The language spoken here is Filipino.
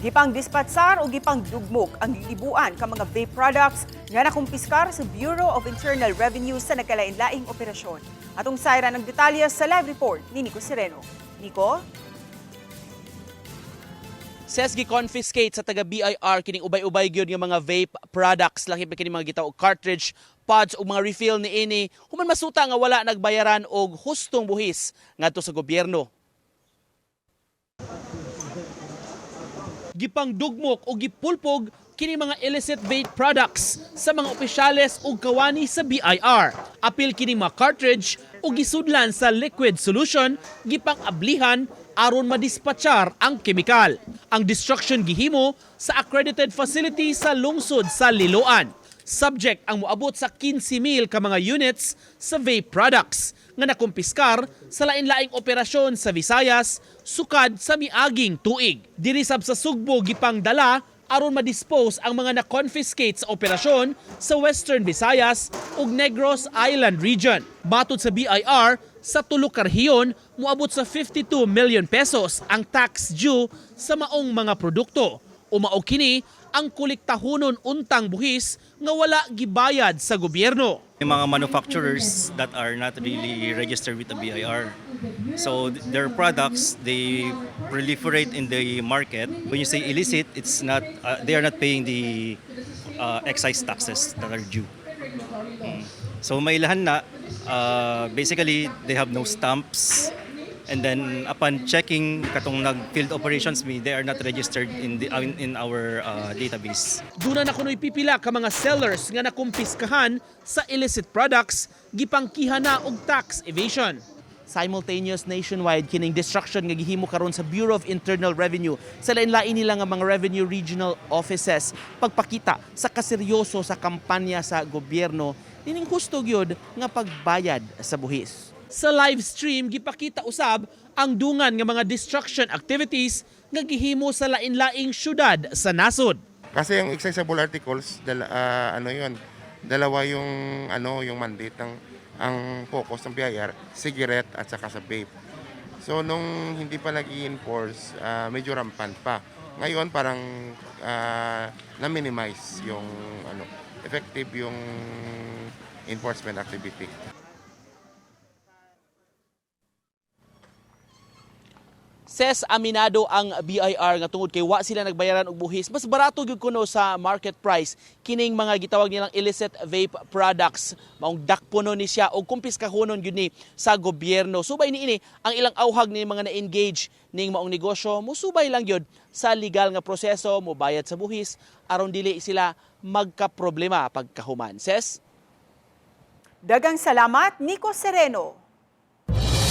Gipang dispatsar o gipang dugmok ang libuan ka mga vape products nga nakumpiskar sa Bureau of Internal Revenue sa nagkalain-laing operasyon. Atong sayra ng detalye sa live report ni Nico Sereno. Nico? Ses gi-confiscate sa taga BIR kining ubay-ubay gyud nga mga vape products, lahi pa kini mga gitaw og cartridge, pods ug mga refill niini human masuta nga wala nagbayaran og hustong buhis ngadto sa gobyerno. Gipang dugmok o gipulpog kini mga illicit vape products sa mga opisyales ug kawani sa BIR. Apil kini mga cartridge o gisudlan sa liquid solution gipang ablihan aron madispatchar ang kemikal. Ang destruction gihimo sa accredited facility sa lungsod sa Liloan. Subject ang moabot sa 15,000 ka mga units sa vape products nga nakumpiskar sa lain-laing operasyon sa Visayas sukad sa miaging tuig. Diri sab sa Sugbo gipang dala aron ma-dispose ang mga na-confiscate sa operasyon sa Western Visayas ug Negros Island region. Matod sa BIR, sa tulo ka rehiyon moabot sa 52 million pesos ang tax due sa maong mga produkto. Umao kini ang kolektahonon untang buhis nga wala gibayad sa gobyerno. Yung mga manufacturers that are not really registered with the BIR. So their products, they proliferate in the market. When you say illicit, it's not they are not paying the excise taxes that are due. So mailahan na, basically they have no stamps. And then upon checking katong nag-field operations they are not registered in our database. Duna na kuno'y pipila ka mga sellers nga nakumpiskahan sa illicit products gipangkihan na og tax evasion. Simultaneous nationwide kining destruction nga gihimo karon sa Bureau of Internal Revenue sa lain-lain nila nga mga revenue regional offices pagpakita sa kaseryoso sa kampanya sa gobyerno dining husto gyud nga pagbayad sa buhis. Sa live stream, gipakita usab ang dungan nga mga destruction activities nga gihimo sa lain-laing syudad sa nasod. Kasi yung accessible articles, dalawa yung mandate ng ang focus ng BIR, cigarette at saka sa vape. So nung hindi pa nag-i-enforce, medyo rampant pa. Ngayon parang na-minimize yung effective yung enforcement activity. Ses aminado ang BIR nga tungod kay wa sila nagbayaran og buhis, mas barato gyud kuno sa market price kining mga gitawag nilang illicit vape products. Maong dakponon ni siya og kumpiskahonon gyud ni sa gobyerno. Subay niini ang ilang awhag ni mga na-engage ning maong negosyo, musubay lang gyud sa legal nga proseso, mobayad sa buhis aron dili sila magkaproblema pagkahuman. Ses? Dagang salamat, Nico Sereno.